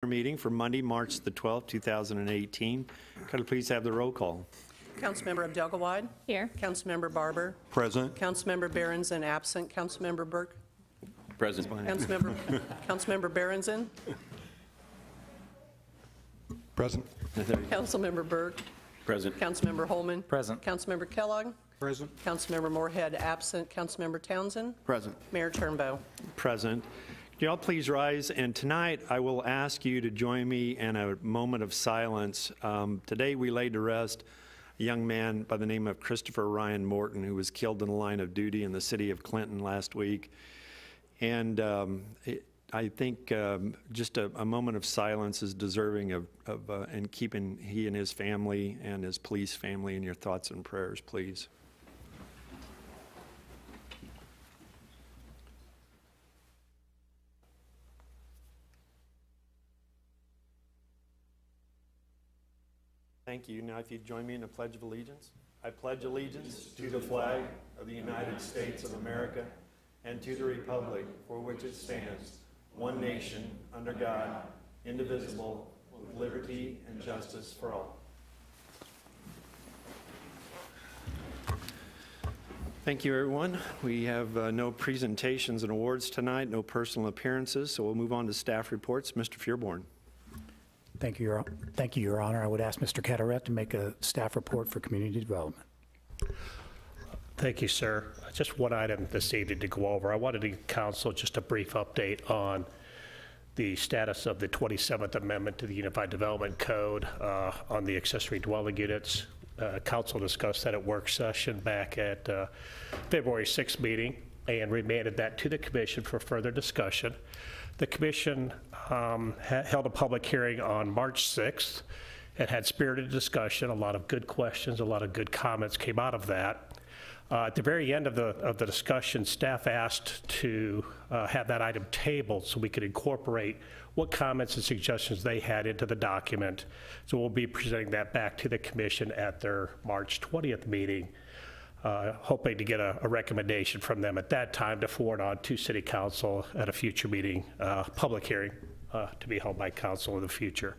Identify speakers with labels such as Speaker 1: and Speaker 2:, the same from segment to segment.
Speaker 1: meeting for Monday, March the 12th, 2018. Could I please have the roll call?
Speaker 2: Councilmember Abdelgawad.
Speaker 3: Here.
Speaker 2: Councilmember Barber.
Speaker 4: Present.
Speaker 2: Councilmember Berenson absent. Councilmember Burke.
Speaker 4: Present.
Speaker 2: Councilmember Berenson.
Speaker 4: Present.
Speaker 2: Councilmember Burke.
Speaker 4: Present.
Speaker 2: Councilmember Holman.
Speaker 5: Present.
Speaker 2: Councilmember Kellogg.
Speaker 4: Present.
Speaker 2: Councilmember Moorhead absent. Councilmember Townsend.
Speaker 4: Present.
Speaker 2: Mayor Turnbow.
Speaker 1: Present. Could you all please rise? And tonight I will ask you to join me in a moment of silence. Today we laid to rest a young man by the name of Christopher Ryan Morton, who was killed in the line of duty in the city of Clinton last week. And I think just a moment of silence is deserving of and keeping he and his family and his police family in your thoughts and prayers, please. Thank you. Now, if you'd join me in the Pledge of Allegiance. I pledge allegiance to the flag of the United States of America and to the republic for which it stands, one nation, under God, indivisible, with liberty and justice for all. Thank you, everyone. We have no presentations and awards tonight, no personal appearances, so we'll move on to staff reports. Mr. Feuerborn.
Speaker 5: Thank you, Your Honor. I would ask Mr. Carteret to make a staff report for community development.
Speaker 6: Thank you, sir. Just one item this evening to go over. I wanted to give council just a brief update on the status of the 27th Amendment to the Unified Development Code on the accessory dwelling units. Council discussed that at work session back at February 6th meeting and remanded that to the commission for further discussion. The commission held a public hearing on March 6th. It had spirited discussion, a lot of good questions, a lot of good comments came out of that. At the very end of the discussion, staff asked to have that item tabled so we could incorporate what comments and suggestions they had into the document. So we'll be presenting that back to the commission at their March 20th meeting, hoping to get a recommendation from them at that time to forward on to City Council at a future meeting, public hearing to be held by Council in the future.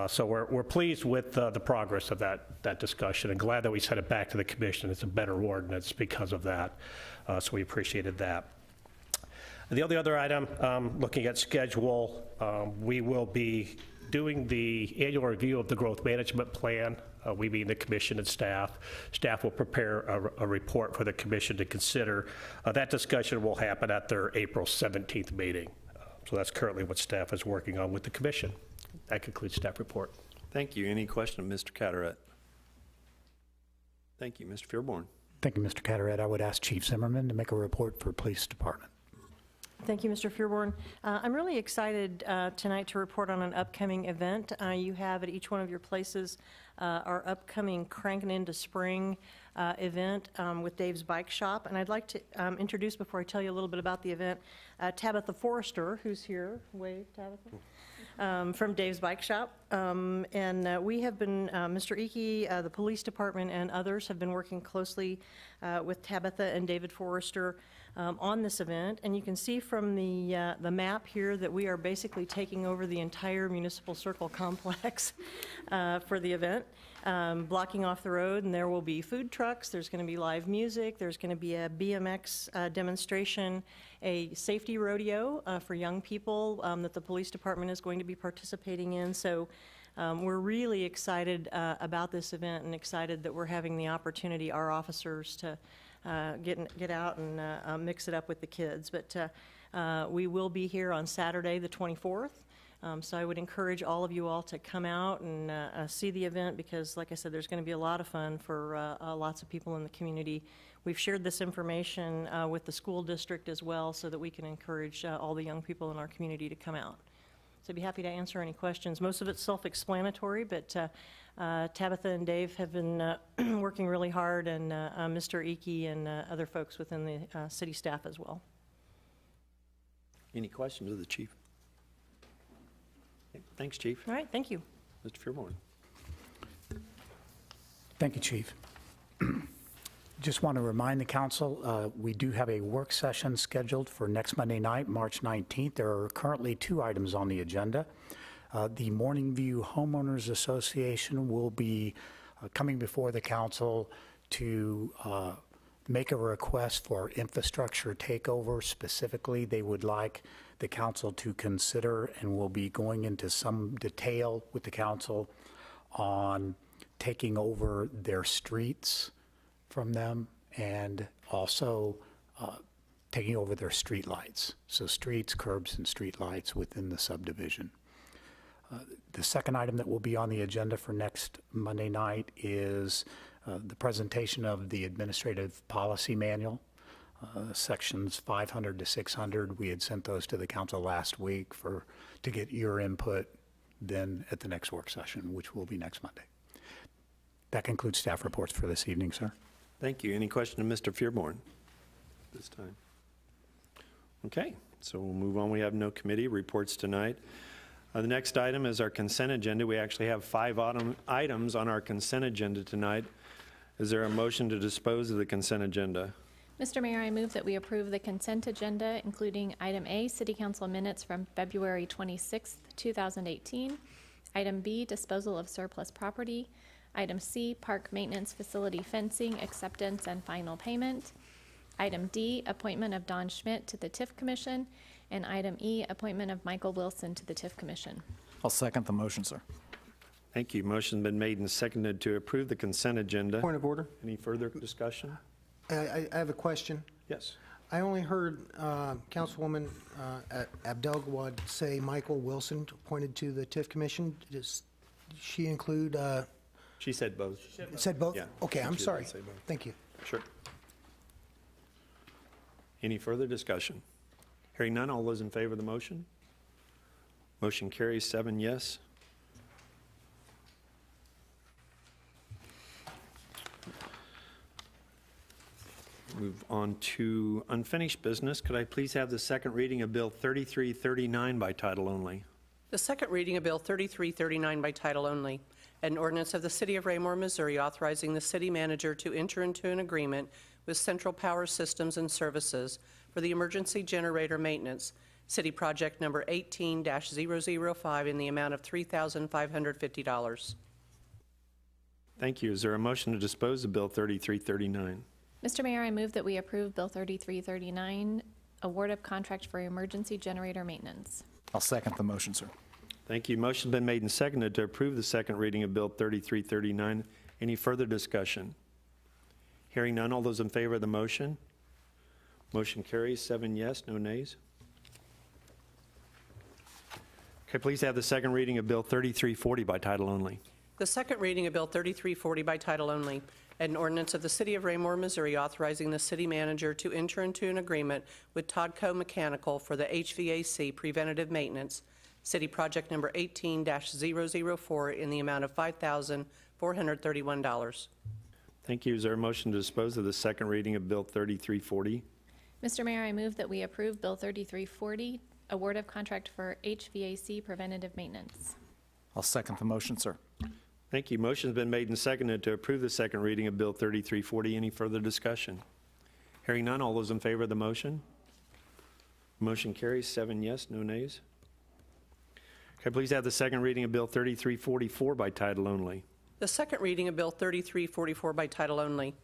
Speaker 6: So we're pleased with the progress of that discussion and glad that we sent it back to the commission. It's a better ordinance because of that. So we appreciated that. The only other item, looking at schedule, we will be doing the annual review of the growth management plan. We being the commission and staff. Staff will prepare a report for the commission to consider. That discussion will happen at their April 17th meeting. So that's currently what staff is working on with the commission. That concludes staff report.
Speaker 1: Thank you. Any question of Mr. Carteret? Thank you. Mr. Feuerborn.
Speaker 5: Thank you, Mr. Carteret. I would ask Chief Zimmerman to make a report for Police Department.
Speaker 3: Thank you, Mr. Feuerborn. I'm really excited tonight to report on an upcoming event. You have at each one of your places our upcoming Crankin' Into Spring event with Dave's Bike Shop. And I'd like to introduce, before I tell you a little bit about the event, Tabitha Forrester, who's here. Wave, Tabitha. From Dave's Bike Shop. We have been, Mr. Icky, the police department, and others have been working closely with Tabitha and David Forrester on this event. And you can see from the map here that we are basically taking over the entire Municipal Circle complex for the event, blocking off the road, and there will be food trucks, there's going to be live music, there's going to be a BMX demonstration, a safety rodeo for young people that the police department is going to be participating in. So we're really excited about this event and excited that we're having the opportunity, our officers, to get out and mix it up with the kids. But we will be here on Saturday the 24th. So I would encourage all of you all to come out and see the event because, like I said, there's going to be a lot of fun for lots of people in the community. We've shared this information with the school district as well so that we can encourage all the young people in our community to come out. So I'd be happy to answer any questions. Most of it's self-explanatory, but Tabitha and Dave have been working really hard, and Mr. Icky and other folks within the city staff as well.
Speaker 1: Any questions of the chief? Okay, thanks, Chief.
Speaker 3: All right, thank you.
Speaker 1: Mr. Feuerborn.
Speaker 5: Thank you, Chief. Just want to remind the council, we do have a work session scheduled for next Monday night, March 19th. There are currently 2 items on the agenda. The Morning View Homeowners Association will be coming before the council to make a request for infrastructure takeover. Specifically, they would like the council to consider, and will be going into some detail with the council on taking over their streets from them, and also taking over their street lights. So streets, curbs, and street lights within the subdivision. The second item that will be on the agenda for next Monday night is the presentation of the Administrative Policy Manual, sections 500 to 600. We had sent those to the council last week to get your input then at the next work session, which will be next Monday. That concludes staff reports for this evening, sir.
Speaker 1: Thank you. Any question to Mr. Fearborn this time? Okay, so we'll move on. We have no committee reports tonight. The next item is our consent agenda. We actually have 5 items on our consent agenda tonight. Is there a motion to dispose of the consent agenda?
Speaker 7: Mr. Mayor, I move that we approve the consent agenda, including Item A, City Council minutes from February 26th, 2018. Item B, disposal of surplus property. Item C, park maintenance facility fencing, acceptance and final payment. Item D, appointment of Don Schmidt to the TIF Commission. And item E, appointment of Michael Wilson to the TIF Commission.
Speaker 8: I'll second the motion, sir.
Speaker 1: Thank you. Motion's been made and seconded to approve the consent agenda.
Speaker 9: Point of order.
Speaker 1: Any further discussion?
Speaker 9: I have a question.
Speaker 1: Yes.
Speaker 9: I only heard Councilwoman Abdelgawad say Michael Wilson appointed to the TIF Commission. Does she include?
Speaker 1: She said both.
Speaker 9: Said both?
Speaker 1: Yeah.
Speaker 9: Okay, I'm
Speaker 1: She did
Speaker 9: sorry.
Speaker 1: say both.
Speaker 9: Thank you.
Speaker 1: Sure. Any further discussion? Hearing none, all those in favor of the motion? Motion carries 7 yes. Move on to unfinished business. Could I please have the second reading of Bill 3339 by title only?
Speaker 2: The second reading of Bill 3339 by title only, an ordinance of the City of Raymore, Missouri, authorizing the city manager to enter into an agreement with Central Power Systems and Services for the emergency generator maintenance, city project number 18-005, in the amount of $3,550.
Speaker 1: Thank you. Is there a motion to dispose of Bill 3339?
Speaker 7: Mr. Mayor, I move that we approve Bill 3339, award of contract for emergency generator maintenance.
Speaker 8: I'll second the motion, sir.
Speaker 1: Thank you. Motion's been made and seconded to approve the second reading of Bill 3339. Any further discussion? Hearing none, all those in favor of the motion? Motion carries 7 yes, no nays. Okay, please have the second reading of Bill 3340 by title only.
Speaker 2: The second reading of Bill 3340 by title only, an ordinance of the City of Raymore, Missouri, authorizing the city manager to enter into an agreement with Todco Mechanical for the HVAC preventative maintenance, city project number 18-004, in the amount of $5,431.
Speaker 1: Thank you. Is there a motion to dispose of the second reading of Bill 3340?
Speaker 7: Mr. Mayor, I move that we approve Bill 3340, award of contract for HVAC preventative maintenance.
Speaker 8: I'll second the motion, sir.
Speaker 1: Thank you. Motion's been made and seconded to approve the second reading of Bill 3340. Any further discussion? Hearing none, all those in favor of the motion? Motion carries 7 yes, no nays. Okay, please have the second reading of Bill 3344 by title only.
Speaker 2: The second reading of Bill 3344 by title only,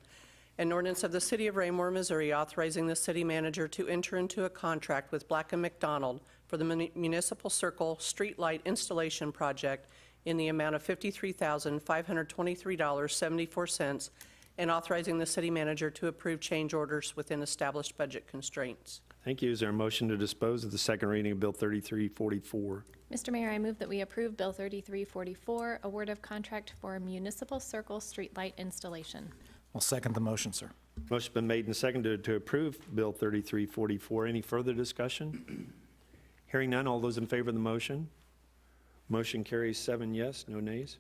Speaker 2: an ordinance of the City of Raymore, Missouri, authorizing the city manager to enter into a contract with Black & McDonald for the Municipal Circle Streetlight Installation Project in the amount of $53,523.74, and authorizing the city manager to approve change orders within established budget constraints.
Speaker 1: Thank you. Is there a motion to dispose of the second reading of Bill 3344?
Speaker 7: Mr. Mayor, I move that we approve Bill 3344, award of contract for Municipal Circle streetlight installation.
Speaker 8: I'll second the motion, sir.
Speaker 1: Motion's been made and seconded to approve Bill 3344. Any further discussion? Hearing none, all those in favor of the motion? Motion carries 7 yes, no nays.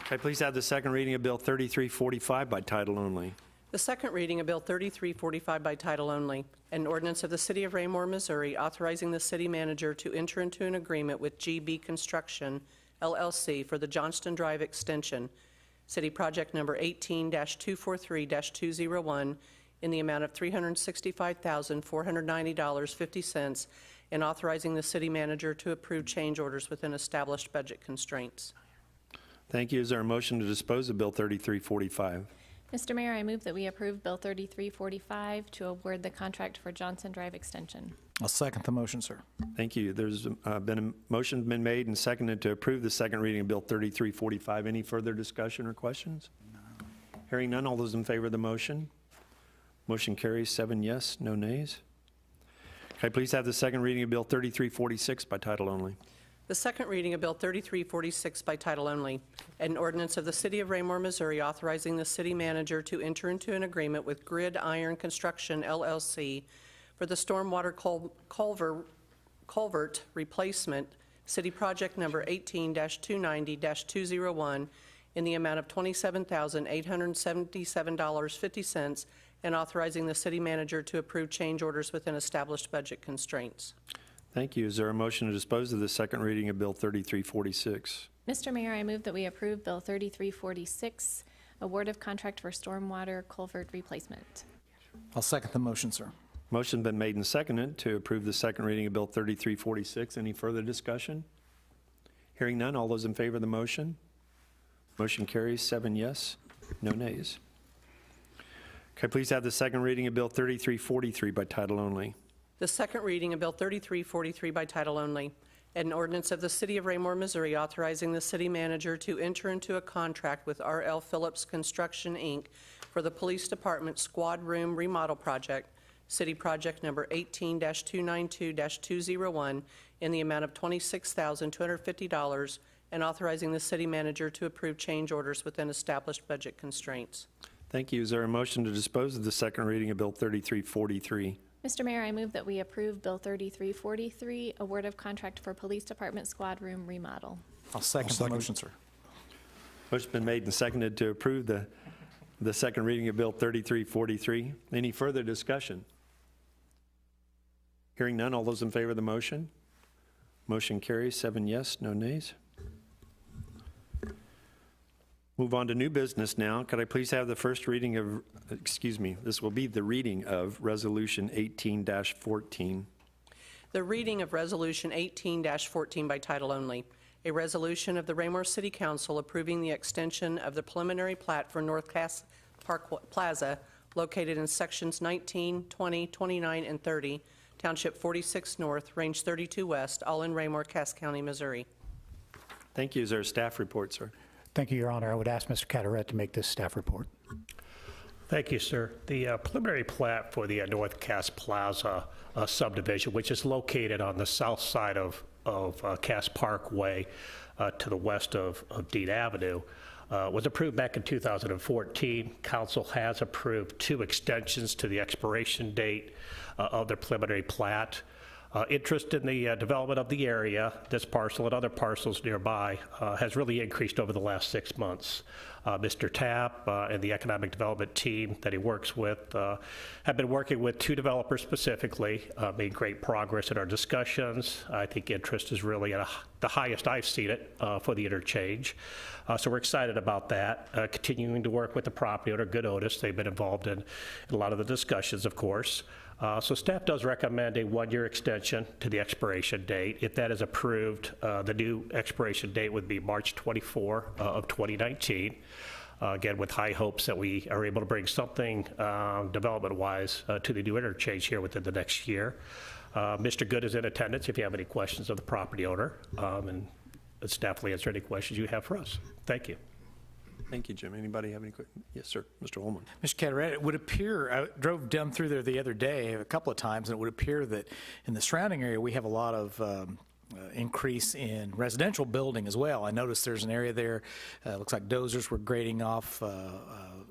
Speaker 1: Okay, please have the second reading of Bill 3345 by title only.
Speaker 2: The second reading of Bill 3345 by title only, an ordinance of the City of Raymore, Missouri, authorizing the city manager to enter into an agreement with GB Construction, LLC, for the Johnston Drive Extension, city project number 18-243-201, in the amount of $365,490.50, and authorizing the city manager to approve change orders within established budget constraints.
Speaker 1: Thank you. Is there a motion to dispose of Bill 3345?
Speaker 7: Mr. Mayor, I move that we approve Bill 3345 to award the contract for Johnson Drive Extension.
Speaker 8: I'll second the motion, sir.
Speaker 1: Thank you. There's been a motion been made and seconded to approve the second reading of Bill 3345. Any further discussion or questions? Hearing none, all those in favor of the motion? Motion carries 7 yes, no nays. Can I please have the second reading of Bill 3346 by title only?
Speaker 2: The second reading of Bill 3346 by title only, an ordinance of the City of Raymore, Missouri, authorizing the city manager to enter into an agreement with Grid Iron Construction, LLC, for the stormwater culvert replacement, city project number 18-290-201, in the amount of $27,877.50, and authorizing the city manager to approve change orders within established budget constraints.
Speaker 1: Thank you. Is there a motion to dispose of the second reading of Bill 3346?
Speaker 7: Mr. Mayor, I move that we approve Bill 3346, award of contract for stormwater culvert replacement.
Speaker 8: I'll second the motion, sir.
Speaker 1: Motion been made and seconded to approve the second reading of Bill 3346. Any further discussion? Hearing none, all those in favor of the motion? Motion carries 7 yes, no nays. Can I please have the second reading of Bill 3343 by title only?
Speaker 2: The second reading of Bill 3343 by title only, an ordinance of the City of Raymore, Missouri, authorizing the city manager to enter into a contract with R.L. Phillips Construction, Inc. for the Police Department Squad Room Remodel Project, city project number 18-292-201, in the amount of $26,250, and authorizing the city manager to approve change orders within established budget constraints.
Speaker 1: Thank you. Is there a motion to dispose of the second reading of Bill 3343?
Speaker 7: Mr. Mayor, I move that we approve Bill 3343, award of contract for Police Department Squad Room Remodel.
Speaker 8: I'll second the motion, sir.
Speaker 1: Motion been made and seconded to approve the second reading of Bill 3343. Any further discussion? Hearing none, all those in favor of the motion? Motion carries 7 yes, no nays. Move on to new business now. Could I please have the first reading of, this will be the reading of Resolution 18-14.
Speaker 2: The reading of Resolution 18-14 by title only, a resolution of the Raymore City Council approving the extension of the preliminary plat for North Cass Park Plaza, located in sections 19, 20, 29, and 30, Township 46 North, Range 32 West, all in Raymore, Cass County, Missouri.
Speaker 1: Thank you. Is there a staff report, sir?
Speaker 5: Thank you, Your Honor. I would ask Mr. Cataret to make this staff report.
Speaker 6: Thank you, sir. The preliminary plat for the North Cass Plaza subdivision, which is located on the south side of Cass Parkway to the west of Dean Avenue, was approved back in 2014. Council has approved 2 extensions to the expiration date of the preliminary plat. Interest in the development of the area, this parcel and other parcels nearby, has really increased over the last 6 months. Mr. Tapp and the economic development team that he works with have been working with 2 developers specifically, made great progress in our discussions. I think interest is really at the highest I've seen it for the interchange. So we're excited about that. Continuing to work with the property owner, Good Otis. They've been involved in a lot of the discussions, of course. So staff does recommend a 1-year extension to the expiration date. If that is approved, the new expiration date would be March 24 of 2019. Again, with high hopes that we are able to bring something development-wise to the new interchange here within the next year. Mr. Good is in attendance if you have any questions of the property owner, and staff will answer any questions you have for us. Thank you.
Speaker 1: Thank you, Jim. Anybody have any questions? Yes, sir. Mr. Holman.
Speaker 8: Mr. Cataret, it would appear, I drove down through there the other day a couple of times, and it would appear that in the surrounding area we have a lot of increase in residential building as well. I noticed there's an area there, looks like dozers were grading off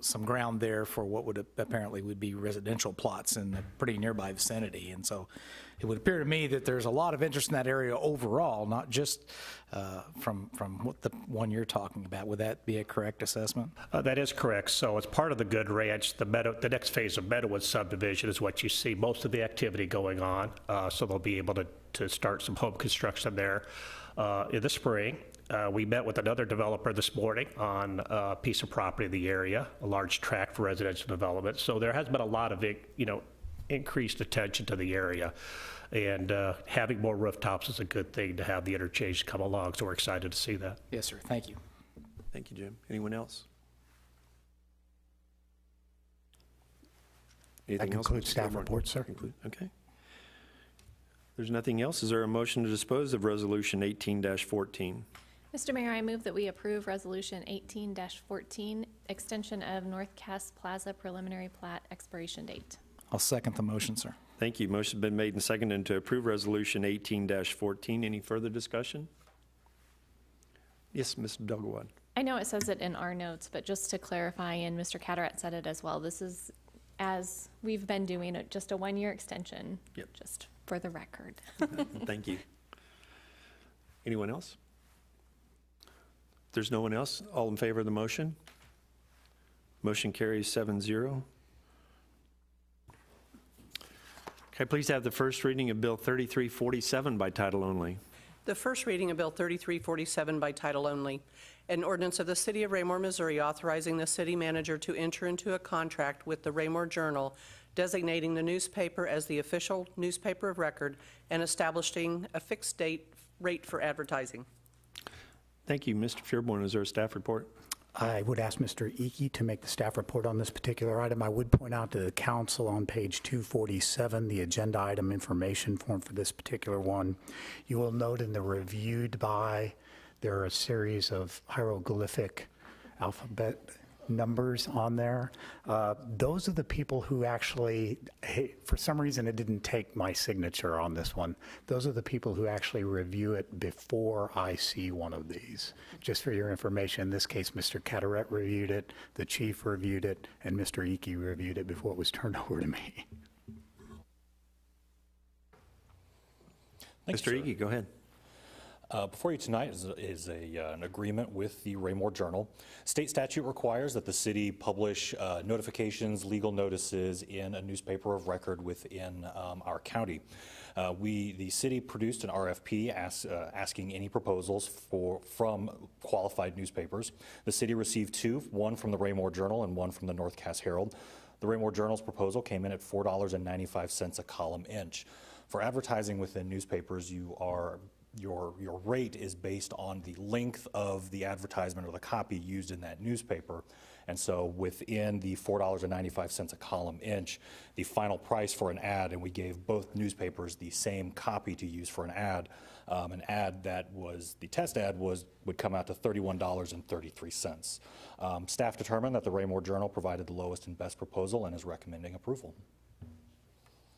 Speaker 8: some ground there for what would apparently would be residential plots in a pretty nearby vicinity. And so it would appear to me that there's a lot of interest in that area overall, not just from what the one you're talking about. Would that be a correct assessment?
Speaker 6: That is correct. So as part of the Good Ranch, the next phase of Meadowood subdivision is what you see most of the activity going on. So they'll be able to start some home construction there in the spring. We met with another developer this morning on a piece of property in the area, a large tract for residential development. So there has been a lot of increased attention to the area. And having more rooftops is a good thing to have the interchange come along, so we're excited to see that.
Speaker 8: Yes, sir. Thank you.
Speaker 1: Thank you, Jim. Anyone else? Anything else,
Speaker 5: concludes
Speaker 1: Mr.
Speaker 5: staff
Speaker 1: Gilmore?
Speaker 5: report, sir.
Speaker 1: Okay. There's nothing else. Is there a motion to dispose of Resolution 18-14?
Speaker 7: Mr. Mayor, I move that we approve Resolution 18-14, extension of North Cass Plaza preliminary plat expiration date.
Speaker 8: I'll second the motion, sir.
Speaker 1: Thank you. Motion's been made and seconded to approve Resolution 18-14. Any further discussion? Yes, Ms. Dugwad.
Speaker 7: I know it says it in our notes, but just to clarify, and Mr. Cataract said it as well, this is, as we've been doing, just a one-year extension.
Speaker 1: Yep.
Speaker 7: Just for the record.
Speaker 1: Thank you. Anyone else? If there's no one else, all in favor of the motion? Motion carries 7-0. Can I please have the first reading of Bill 3347 by title only?
Speaker 2: The first reading of Bill 3347 by title only, an ordinance of the City of Raymore, Missouri, authorizing the city manager to enter into a contract with the Raymore Journal, designating the newspaper as the official newspaper of record, and establishing a fixed rate for advertising.
Speaker 1: Thank you. Mr. Fearborn, is there a staff report?
Speaker 5: I would ask Mr. Icky to make the staff report on this particular item. I would point out to the council on page 247, the agenda item information form for this particular one. You will note in the reviewed by, there are a series of hieroglyphic alphabet numbers on there. Those are the people who actually, for some reason it didn't take my signature on this one. Those are the people who actually review it before I see one of these. Just for your information, in this case, Mr. Cataract reviewed it, the chief reviewed it, and Mr. Icky reviewed it before it was turned over to me.
Speaker 1: Mr. Icky, go ahead.
Speaker 10: Before you tonight is an agreement with the Raymore Journal. State statute requires that the city publish notifications, legal notices in a newspaper of record within our county. The city produced an RFP asking any proposals from qualified newspapers. The city received two, one from the Raymore Journal and one from the North Cass Herald. The Raymore Journal's proposal came in at $4.95 a column inch. For advertising within newspapers, your rate is based on the length of the advertisement or the copy used in that newspaper. And so within the $4.95 a column inch, the final price for an ad, and we gave both newspapers the same copy to use for an ad that was, the test ad would come out to $31.33. Staff determined that the Raymore Journal provided the lowest and best proposal and is recommending approval.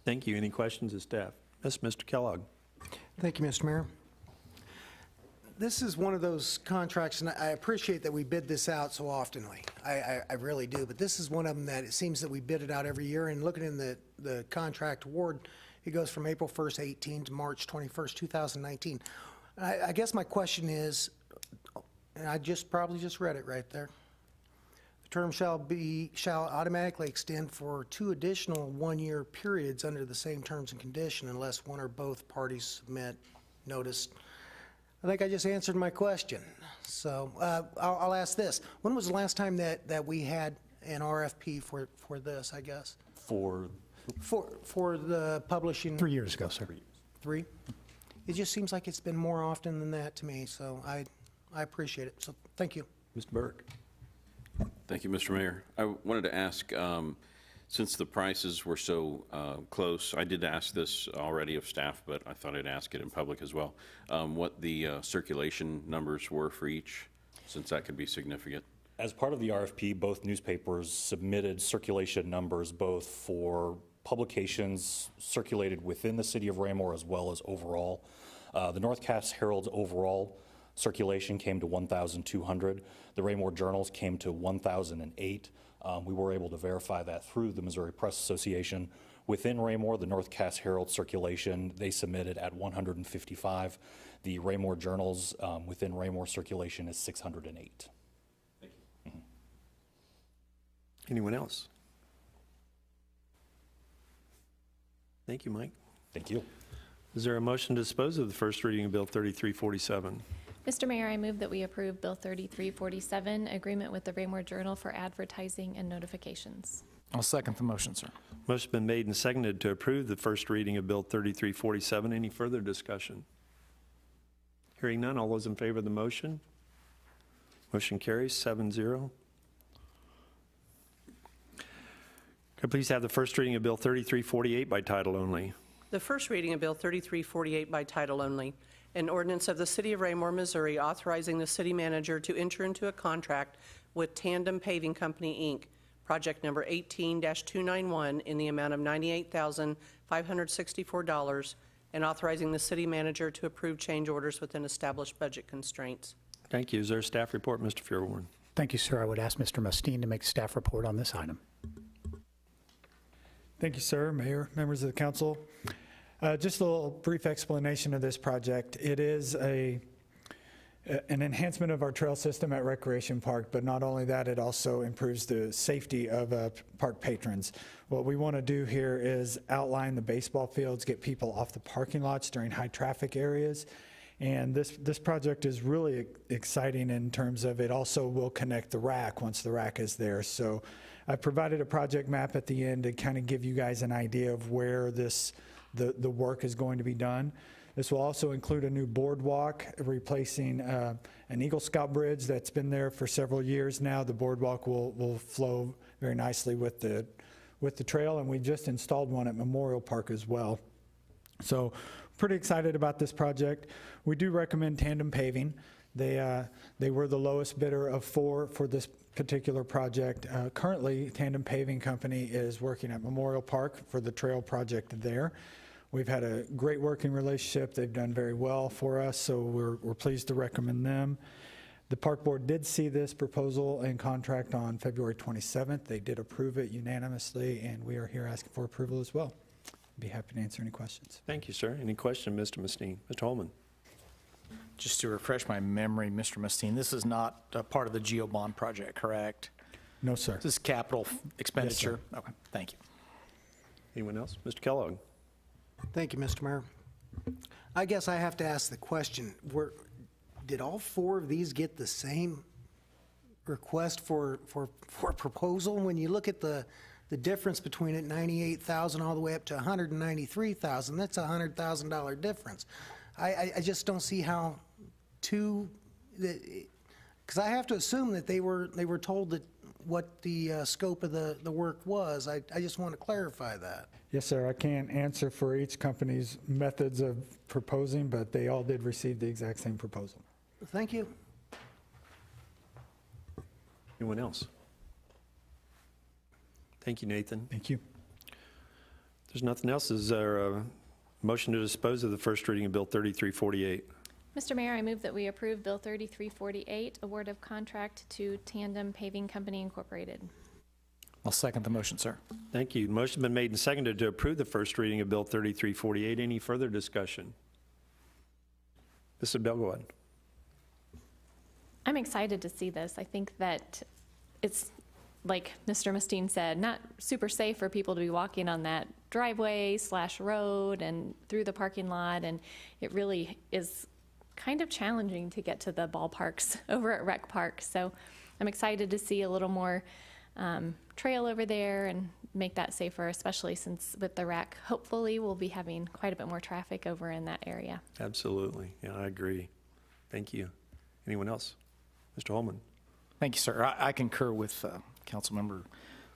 Speaker 1: Thank you. Any questions of staff? Yes, Mr. Kellogg.
Speaker 9: Thank you, Mr. Mayor. This is one of those contracts, and I appreciate that we bid this out so oftenly. I really do, but this is one of them that it seems that we bid it out every year, and looking in the contract award, it goes from April 1st, 18 to March 21st, 2019. I guess my question is, and I probably just read it right there, the term shall automatically extend for 2 additional one-year periods under the same terms and condition unless one or both parties submit notice. I think I just answered my question. So I'll ask this. When was the last time that we had an RFP for this, I guess? For the publishing?
Speaker 5: 3 years ago, sir.
Speaker 9: 3? It just seems like it's been more often than that to me, so I appreciate it. So thank you.
Speaker 1: Mr. Burke.
Speaker 4: Thank you, Mr. Mayor. I wanted to ask, since the prices were so close, I did ask this already of staff, but I thought I'd ask it in public as well, what the circulation numbers were for each, since that could be significant.
Speaker 10: As part of the RFP, both newspapers submitted circulation numbers both for publications circulated within the city of Raymore as well as overall. The North Cass Herald's overall circulation came to 1,200. The Raymore Journals came to 1,008. We were able to verify that through the Missouri Press Association. Within Raymore, the North Cass Herald circulation, they submitted at 155. The Raymore Journals within Raymore circulation is 608. Thank you. Mm-hmm.
Speaker 1: Anyone else? Thank you, Mike.
Speaker 10: Thank you.
Speaker 1: Is there a motion to dispose of the first reading of Bill 3347?
Speaker 7: Mr. Mayor, I move that we approve Bill 3347, agreement with the Raymore Journal for advertising and notifications.
Speaker 8: I'll second the motion, sir.
Speaker 1: Motion's been made and seconded to approve the first reading of Bill 3347. Any further discussion? Hearing none, all those in favor of the motion? Motion carries 7-0. Could I please have the first reading of Bill 3348 by title only?
Speaker 2: The first reading of Bill 3348 by title only, an ordinance of the City of Raymore, Missouri, authorizing the city manager to enter into a contract with Tandem Paving Company, Inc., project number 18-291, in the amount of $98,564, and authorizing the city manager to approve change orders within established budget constraints.
Speaker 1: Thank you. Is there a staff report, Mr. Fearborn?
Speaker 5: Thank you, sir. I would ask Mr. Mustine to make staff report on this item.
Speaker 11: Thank you, sir, Mayor, members of the council. Just a little brief explanation of this project. It is an enhancement of our trail system at Recreation Park, but not only that, it also improves the safety of park patrons. What we want to do here is outline the baseball fields, get people off the parking lots during high traffic areas. And this project is really exciting in terms of it also will connect the RAC once the RAC is there. So I provided a project map at the end to kind of give you guys an idea of where the work is going to be done. This will also include a new boardwalk, replacing an Eagle Scout bridge that's been there for several years now. The boardwalk will flow very nicely with the trail, and we just installed one at Memorial Park as well. So pretty excited about this project. We do recommend Tandem Paving. They were the lowest bidder of 4 for this particular project. Currently, Tandem Paving Company is working at Memorial Park for the trail project there. We've had a great working relationship. They've done very well for us, so we're pleased to recommend them. The Park Board did see this proposal and contract on February 27th. They did approve it unanimously, and we are here asking for approval as well. I'd be happy to answer any questions.
Speaker 1: Thank you, sir. Any question, Mr. Mustine? Mr. Holman?
Speaker 8: Just to refresh my memory, Mr. Mustine, this is not a part of the GEO bond project, correct?
Speaker 11: No, sir.
Speaker 8: This is capital expenditure?
Speaker 11: Yes,
Speaker 8: okay, thank you.
Speaker 1: Anyone else? Mr. Kellogg?
Speaker 9: Thank you, Mr. Mayor. I guess I have to ask the question, did all 4 of these get the same request for proposal? When you look at the difference between it, 98,000 all the way up to 193,000, that's a $100,000 difference. I just don't see how because I have to assume that they were told that what the scope of the work was. I just want to clarify that.
Speaker 11: Yes, sir. I can't answer for each company's methods of proposing, but they all did receive the exact same proposal.
Speaker 9: Thank you.
Speaker 1: Anyone else? Thank you, Nathan.
Speaker 11: Thank you.
Speaker 1: If there's nothing else, is there a motion to dispose of the first reading of Bill 3348?
Speaker 7: Mr. Mayor, I move that we approve Bill 3348, award of contract to Tandem Paving Company, Incorporated.
Speaker 8: I'll second the motion, sir.
Speaker 1: Thank you. Motion been made and seconded to approve the first reading of Bill 3348. Any further discussion? Mrs. Belgawad.
Speaker 7: I'm excited to see this. I think that it's, like Mr. Mustine said, not super safe for people to be walking on that driveway/road and through the parking lot, and it really is kind of challenging to get to the ballparks over at Rec Park. So I'm excited to see a little more trail over there and make that safer, especially since with the RAC, hopefully we'll be having quite a bit more traffic over in that area.
Speaker 1: Absolutely. Yeah, I agree. Thank you. Anyone else? Mr. Holman.
Speaker 8: Thank you, sir. I concur with Councilmember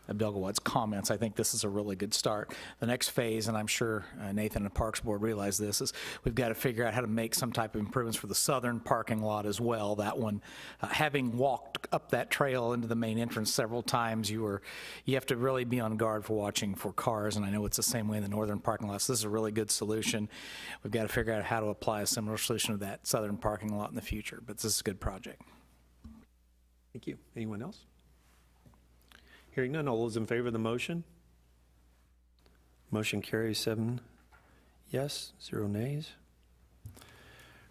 Speaker 8: Abdelgawad's comments. I think this is a really good start. The next phase, and I'm sure Nathan and the Parks Board realize this, is we've got to figure out how to make some type of improvements for the southern parking lot as well. That one, having walked up that trail into the main entrance several times, you have to really be on guard for watching for cars, and I know it's the same way in the northern parking lot. So this is a really good solution. We've got to figure out how to apply a similar solution to that southern parking lot in the future, but this is a good project.
Speaker 1: Thank you. Anyone else? Hearing none, all those in favor of the motion? Motion carries 7 yes, 0 nays.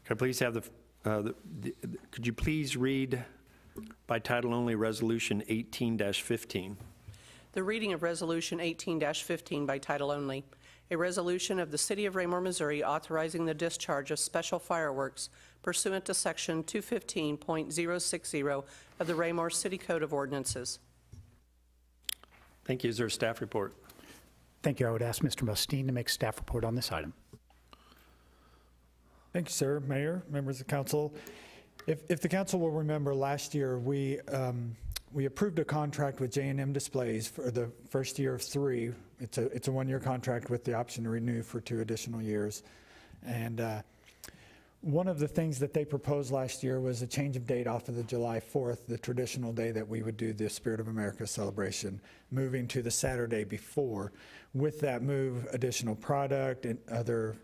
Speaker 1: Could I please have could you please read by title only Resolution 18-15?
Speaker 2: The reading of Resolution 18-15 by title only. A resolution of the City of Raymore, Missouri, authorizing the discharge of special fireworks pursuant to Section 215.060 of the Raymore City Code of Ordinances.
Speaker 1: Thank you. Is there a staff report?
Speaker 5: Thank you. I would ask Mr. Mustine to make a staff report on this item.
Speaker 11: Thank you, sir. Mayor, members of council. If the council will remember, last year we approved a contract with J&M Displays for the first year of 3. It's a one-year contract with the option to renew for 2 additional years. And one of the things that they proposed last year was a change of date off of the July 4th, the traditional day that we would do the Spirit of America celebration, moving to the Saturday before. With that move, additional product and other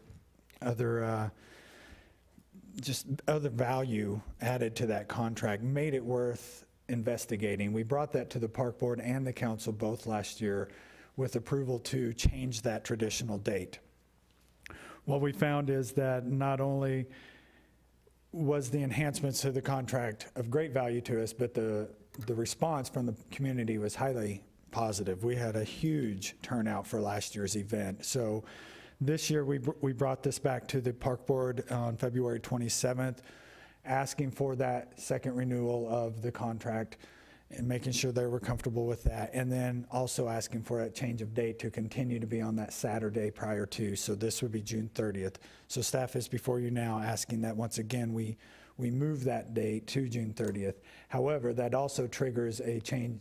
Speaker 11: value added to that contract made it worth investigating. We brought that to the park board and the council both last year with approval to change that traditional date. What we found is that not only was the enhancements to the contract of great value to us, but the response from the community was highly positive. We had a huge turnout for last year's event. So this year we brought this back to the park board on February 27th, asking for that second renewal of the contract and making sure they were comfortable with that, and then also asking for a change of date to continue to be on that Saturday prior to. So this would be June 30th. So staff is before you now asking that once again we move that date to June 30th. However, that also triggers a change,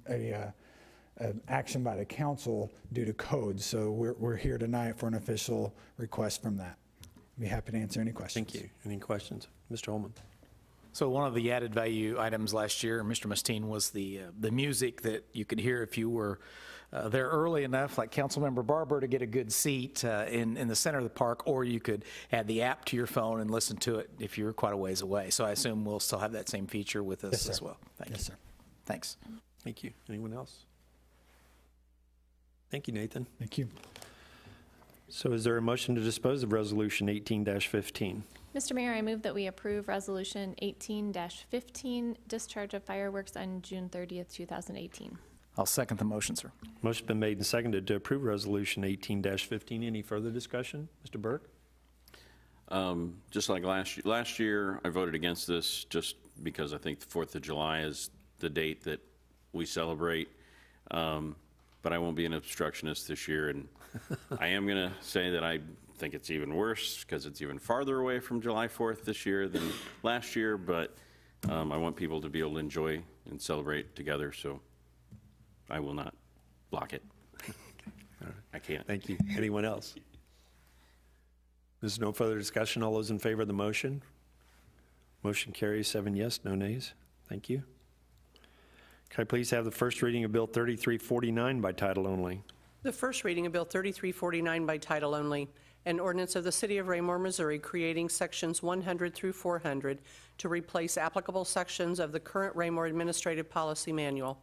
Speaker 11: action by the council due to code. So we're here tonight for an official request from that. I'd be happy to answer any questions.
Speaker 1: Thank you. Any questions? Mr. Holman.
Speaker 8: So one of the added value items last year, Mr. Mustine, was the music that you could hear if you were there early enough, like Councilmember Barber, to get a good seat in the center of the park, or you could add the app to your phone and listen to it if you're quite a ways away. So I assume we'll still have that same feature with us as well. Thank you.
Speaker 11: Yes, sir.
Speaker 8: Thanks.
Speaker 1: Thank you. Anyone else? Thank you, Nathan.
Speaker 11: Thank you.
Speaker 1: So is there a motion to dispose of Resolution 18-15?
Speaker 7: Mr. Mayor, I move that we approve Resolution 18-15, discharge of fireworks on June 30th, 2018.
Speaker 8: I'll second the motion, sir.
Speaker 1: Motion's been made and seconded to approve Resolution 18-15. Any further discussion? Mr. Burke?
Speaker 4: Just like last year, I voted against this just because I think the 4th of July is the date that we celebrate. But I won't be an obstructionist this year, and I am going to say that I think it's even worse because it's even farther away from July 4th this year than last year, but I want people to be able to enjoy and celebrate together, so I will not block it. I can't.
Speaker 1: Thank you. Anyone else? There's no further discussion. All those in favor of the motion? Motion carries 7 yes, no nays. Thank you. Can I please have the first reading of Bill 3349 by title only?
Speaker 2: The first reading of Bill 3349 by title only, an ordinance of the City of Raymore, Missouri, creating sections 100 through 400 to replace applicable sections of the current Raymore Administrative Policy Manual.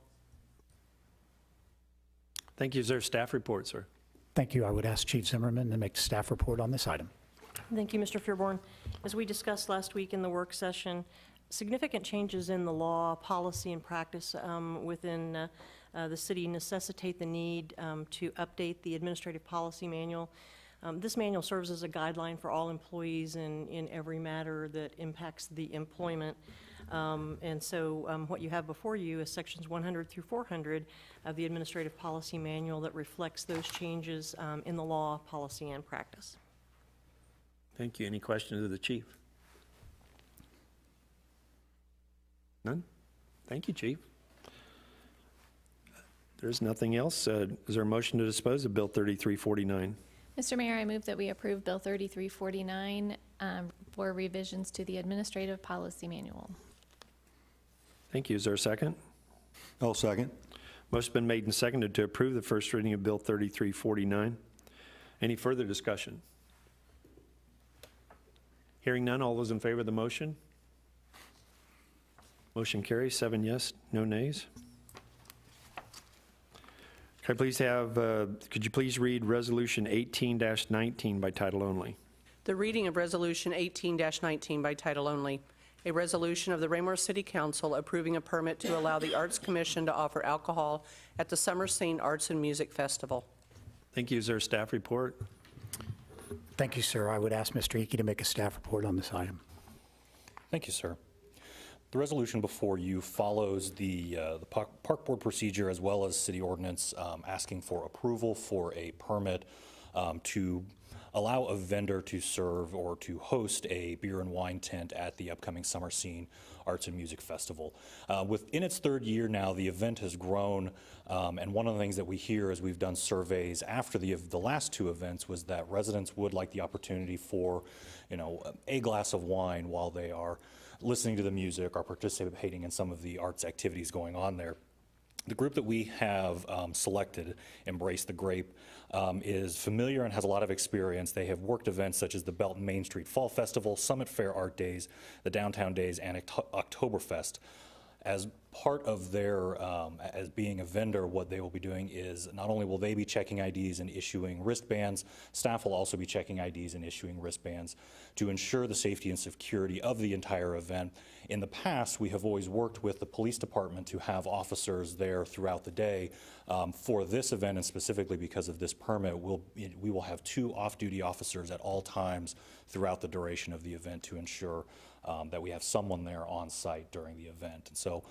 Speaker 1: Thank you. Is there a staff report, sir?
Speaker 5: Thank you. I would ask Chief Zimmerman to make the staff report on this item.
Speaker 3: Thank you, Mr. Fearborn. As we discussed last week in the work session, significant changes in the law, policy, and practice within the city necessitate the need to update the Administrative Policy Manual. This manual serves as a guideline for all employees in every matter that impacts the employment. And so what you have before you is sections 100 through 400 of the Administrative Policy Manual that reflects those changes in the law, policy, and practice.
Speaker 1: Thank you. Any questions of the chief? None? Thank you, Chief. There's nothing else. Is there a motion to dispose of Bill 3349?
Speaker 7: Mr. Mayor, I move that we approve Bill 3349 for revisions to the Administrative Policy Manual.
Speaker 1: Thank you. Is there a second?
Speaker 12: I'll second.
Speaker 1: Motion's been made and seconded to approve the first reading of Bill 3349. Any further discussion? Hearing none, all those in favor of the motion? Motion carries 7 yes, no nays. Could you please read Resolution 18-19 by title only?
Speaker 2: The reading of Resolution 18-19 by title only, a resolution of the Raymore City Council approving a permit to allow the Arts Commission to offer alcohol at the Summer Scene Arts and Music Festival.
Speaker 1: Thank you. Is there a staff report?
Speaker 5: Thank you, sir. I would ask Mr. Hickey to make a staff report on this item.
Speaker 10: Thank you, sir. The resolution before you follows the park board procedure as well as city ordinance asking for approval for a permit to allow a vendor to serve or to host a beer and wine tent at the upcoming Summer Scene Arts and Music Festival. Within its third year now, the event has grown, and one of the things that we hear as we've done surveys after the last two events was that residents would like the opportunity for, a glass of wine while they are listening to the music or participating in some of the arts activities going on there. The group that we have selected, Embrace the Grape, is familiar and has a lot of experience. They have worked events such as the Belton Main Street Fall Festival, Summit Fair Art Days, the Downtown Days, and Oktoberfest. As part of their, as being a vendor, what they will be doing is not only will they be checking IDs and issuing wristbands, staff will also be checking IDs and issuing wristbands to ensure the safety and security of the entire event. In the past, we have always worked with the police department to have officers there throughout the day. For this event, and specifically because of this permit, we will have 2 off-duty officers at all times throughout the duration of the event to ensure that we have someone there on site during the event. And so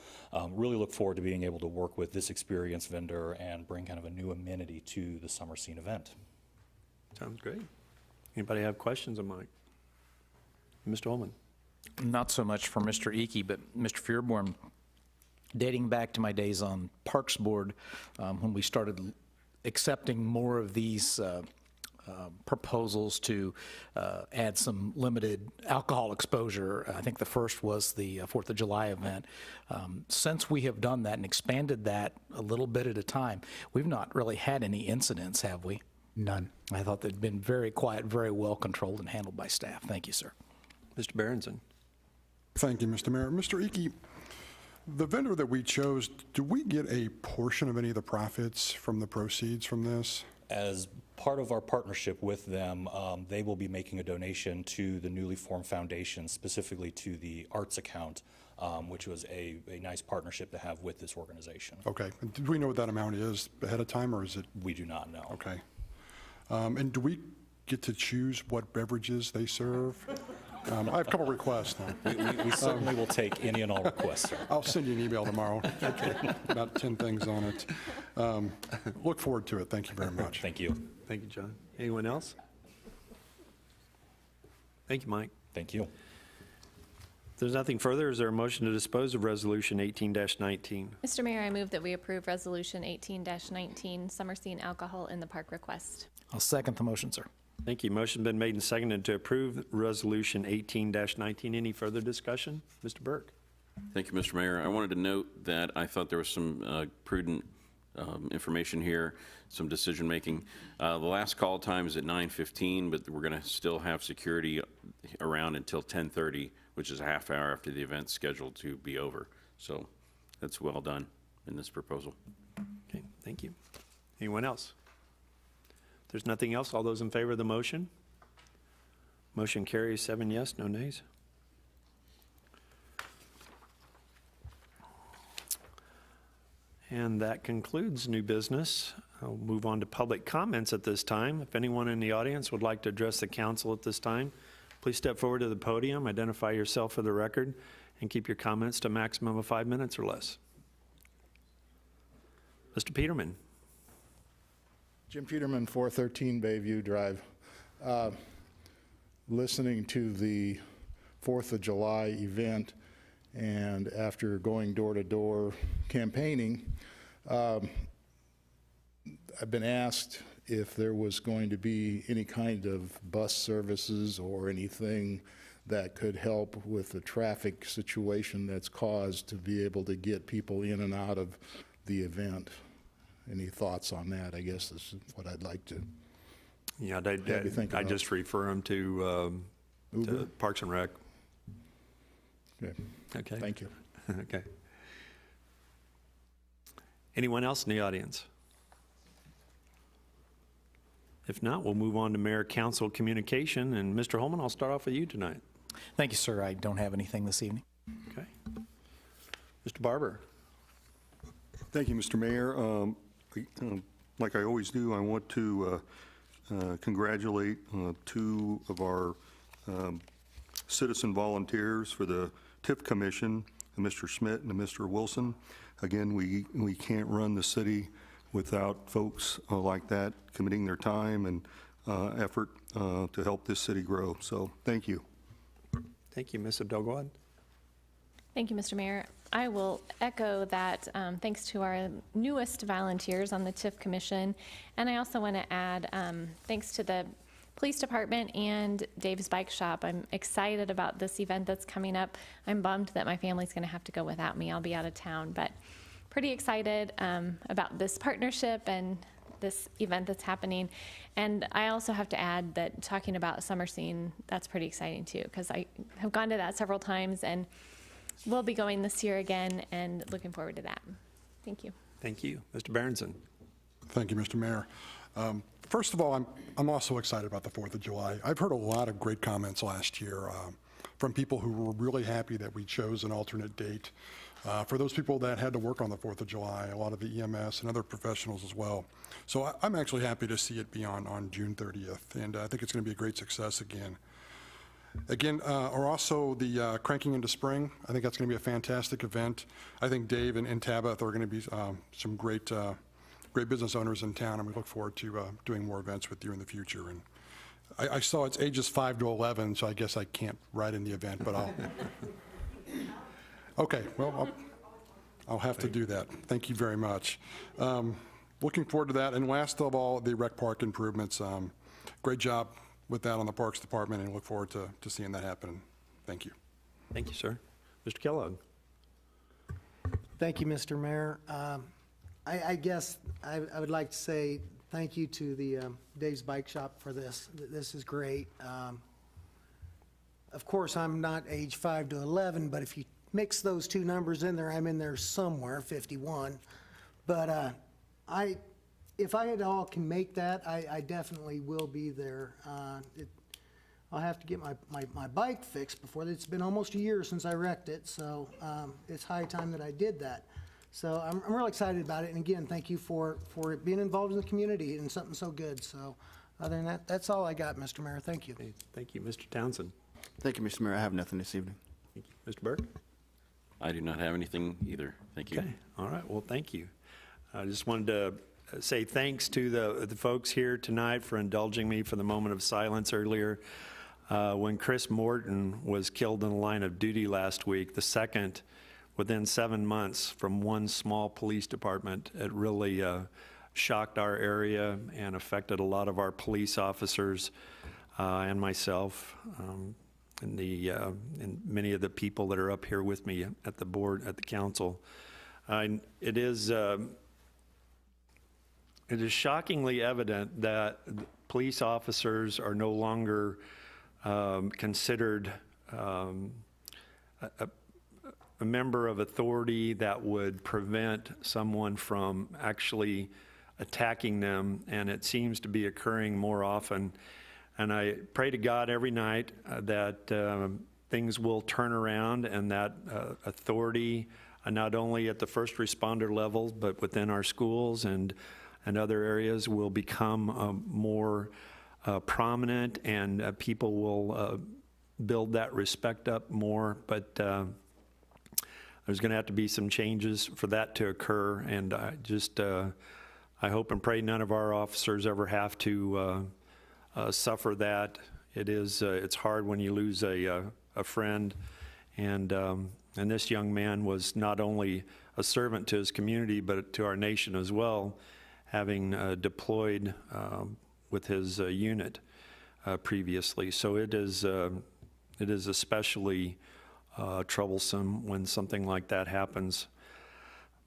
Speaker 10: really look forward to being able to work with this experienced vendor and bring kind of a new amenity to the Summer Scene event.
Speaker 1: Sounds great. Anybody have questions of Mike? Mr. Ullman.
Speaker 8: Not so much for Mr. Icky, but Mr. Fearborn, dating back to my days on Parks Board, when we started accepting more of these proposals to add some limited alcohol exposure. I think the first was the 4th of July event. Since we have done that and expanded that a little bit at a time, we've not really had any incidents, have we?
Speaker 5: None.
Speaker 8: I thought they'd been very quiet, very well controlled and handled by staff. Thank you, sir.
Speaker 1: Mr. Berenson.
Speaker 12: Thank you, Mr. Mayor. Mr. Icky, the vendor that we chose, do we get a portion of any of the profits from the proceeds from this?
Speaker 10: As part of our partnership with them, they will be making a donation to the newly formed foundation, specifically to the arts account, which was a nice partnership to have with this organization.
Speaker 12: Okay. Do we know what that amount is ahead of time, or is it?
Speaker 10: We do not know.
Speaker 12: Okay. And do we get to choose what beverages they serve? I have a couple requests now.
Speaker 10: We certainly will take any and all requests, sir.
Speaker 12: I'll send you an email tomorrow. Okay. About 10 things on it. Look forward to it. Thank you very much.
Speaker 10: Thank you.
Speaker 1: Thank you, John. Anyone else? Thank you, Mike.
Speaker 10: Thank you.
Speaker 1: If there's nothing further, is there a motion to dispose of Resolution 18-19?
Speaker 7: Mr. Mayor, I move that we approve Resolution 18-19, Summer Scene Alcohol in the Park request.
Speaker 8: I'll second the motion, sir.
Speaker 1: Thank you. Motion been made and seconded to approve Resolution 18-19. Any further discussion? Mr. Burke.
Speaker 4: Thank you, Mr. Mayor. I wanted to note that I thought there was some prudent information here, some decision-making. The last call time is at 9:15, but we're going to still have security around until 10:30, which is a half hour after the event's scheduled to be over. So that's well done in this proposal.
Speaker 1: Okay, thank you. Anyone else? If there's nothing else, all those in favor of the motion? Motion carries 7 yes, no nays. And that concludes new business. I'll move on to public comments at this time. If anyone in the audience would like to address the council at this time, please step forward to the podium, identify yourself for the record, and keep your comments to a maximum of 5 minutes or less. Mr. Peterman.
Speaker 13: Jim Peterman, 413 Bayview Drive. Listening to the 4th of July event, and after going door to door campaigning, I've been asked if there was going to be any kind of bus services or anything that could help with the traffic situation that's caused to be able to get people in and out of the event. Any thoughts on that, I guess, is what I'd like to.
Speaker 1: Yeah, I just refer them to Parks and Rec.
Speaker 13: Okay.
Speaker 1: Okay.
Speaker 13: Thank you.
Speaker 1: Okay. Anyone else in the audience? If not, we'll move on to Mayor Council communication. And Mr. Holman, I'll start off with you tonight.
Speaker 8: Thank you, sir. I don't have anything this evening.
Speaker 1: Okay. Mr. Barber.
Speaker 14: Thank you, Mr. Mayor. Like I always do, I want to congratulate 2 of our citizen volunteers for the TIF Commission, Mr. Schmidt and to Mr. Wilson. Again, we can't run the city without folks like that committing their time and effort to help this city grow. So thank you.
Speaker 1: Thank you, Ms. Abdelgawad.
Speaker 7: Thank you, Mr. Mayor. I will echo that thanks to our newest volunteers on the TIF Commission. And I also want to add thanks to the Police Department and Dave's Bike Shop. I'm excited about this event that's coming up. I'm bummed that my family's going to have to go without me. I'll be out of town, but pretty excited about this partnership and this event that's happening. And I also have to add that talking about Summer Scene, that's pretty exciting too, because I have gone to that several times and we'll be going this year again and looking forward to that. Thank you.
Speaker 1: Thank you. Mr. Berenson.
Speaker 12: Thank you, Mr. Mayor. First of all, I'm also excited about the 4th of July. I've heard a lot of great comments last year from people who were really happy that we chose an alternate date. For those people that had to work on the 4th of July, a lot of the EMS and other professionals as well. So I'm actually happy to see it be on June 30th, and I think it's going to be a great success again. Or also the Cranking into Spring. I think that's going to be a fantastic event. I think Dave and Tabitha are going to be some great business owners in town, and we look forward to doing more events with you in the future. And I saw it's ages 5 to 11, so I guess I can't ride in the event, but I'll. Okay, well, I'll have to do that. Thank you very much. Looking forward to that. And last of all, the rec park improvements. Great job with that on the Parks Department, and look forward to seeing that happen. Thank you.
Speaker 1: Thank you, sir. Mr. Kellogg.
Speaker 9: Thank you, Mr. Mayor. I guess I would like to say thank you to the Dave's Bike Shop for this. This is great. Of course, I'm not age 5 to 11, but if you mix those two numbers in there, I'm in there somewhere, 51. But if I at all can make that, I definitely will be there. I'll have to get my bike fixed before. It's been almost a year since I wrecked it, so it's high time that I did that. So I'm really excited about it, and again, thank you for being involved in the community and something so good. So other than that, that's all I got, Mr. Mayor. Thank you.
Speaker 1: Okay, thank you, Mr. Townsend.
Speaker 15: Thank you, Mr. Mayor. I have nothing this evening.
Speaker 1: Thank you. Mr. Burke?
Speaker 4: I do not have anything either. Thank you.
Speaker 1: Okay, all right, well, thank you. I just wanted to say thanks to the folks here tonight for indulging me for the moment of silence earlier. When Chris Morton was killed in the line of duty last week, the second within 7 months from one small police department, it really shocked our area and affected a lot of our police officers and myself and many of the people that are up here with me at the board, at the council. It is shockingly evident that police officers are no longer considered a member of authority that would prevent someone from actually attacking them, and it seems to be occurring more often. And I pray to God every night that things will turn around and that authority, not only at the first responder level, but within our schools and other areas, will become more prominent, and people will build that respect up more. But there's going to have to be some changes for that to occur, and I hope and pray none of our officers ever have to suffer that. It's hard when you lose a friend, and this young man was not only a servant to his community but to our nation as well, having deployed with his unit previously. So it is especially troublesome when something like that happens.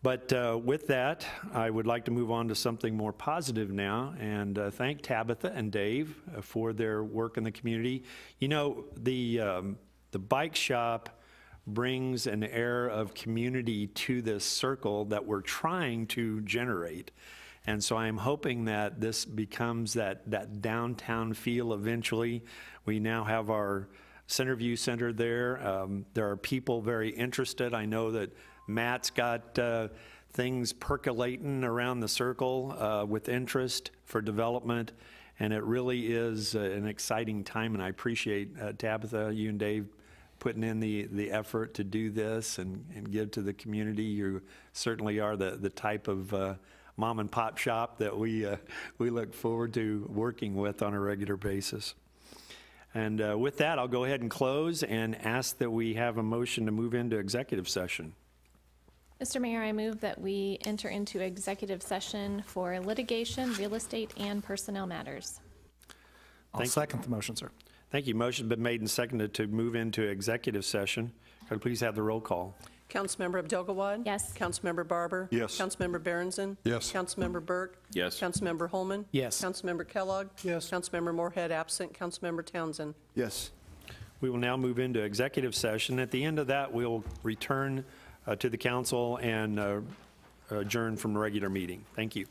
Speaker 1: But with that, I would like to move on to something more positive now, and thank Tabitha and Dave for their work in the community. You know, the bike shop brings an air of community to this circle that we're trying to generate. And so I'm hoping that this becomes that downtown feel eventually. We now have our Centerview Center there. There are people very interested. I know that Matt's got things percolating around the circle with interest for development, and it really is an exciting time, and I appreciate Tabitha, you and Dave putting in the effort to do this and give to the community. You certainly are the type of mom and pop shop that we look forward to working with on a regular basis. And with that, I'll go ahead and close and ask that we have a motion to move into executive session.
Speaker 7: Mr. Mayor, I move that we enter into executive session for litigation, real estate, and personnel matters.
Speaker 8: I'll second the motion, sir.
Speaker 1: Thank you. Motion's been made and seconded to move into executive session. Could I please have the roll call?
Speaker 2: Councilmember Abdelgawad?
Speaker 7: Yes.
Speaker 2: Councilmember Barber?
Speaker 14: Yes.
Speaker 2: Councilmember Berenson?
Speaker 12: Yes.
Speaker 2: Councilmember Burke?
Speaker 4: Yes.
Speaker 2: Councilmember Holman?
Speaker 8: Yes.
Speaker 2: Councilmember Kellogg?
Speaker 9: Yes.
Speaker 2: Councilmember Moorhead absent. Councilmember Townsend?
Speaker 15: Yes.
Speaker 1: We will now move into executive session. At the end of that, we'll return to the council and adjourn from the regular meeting. Thank you.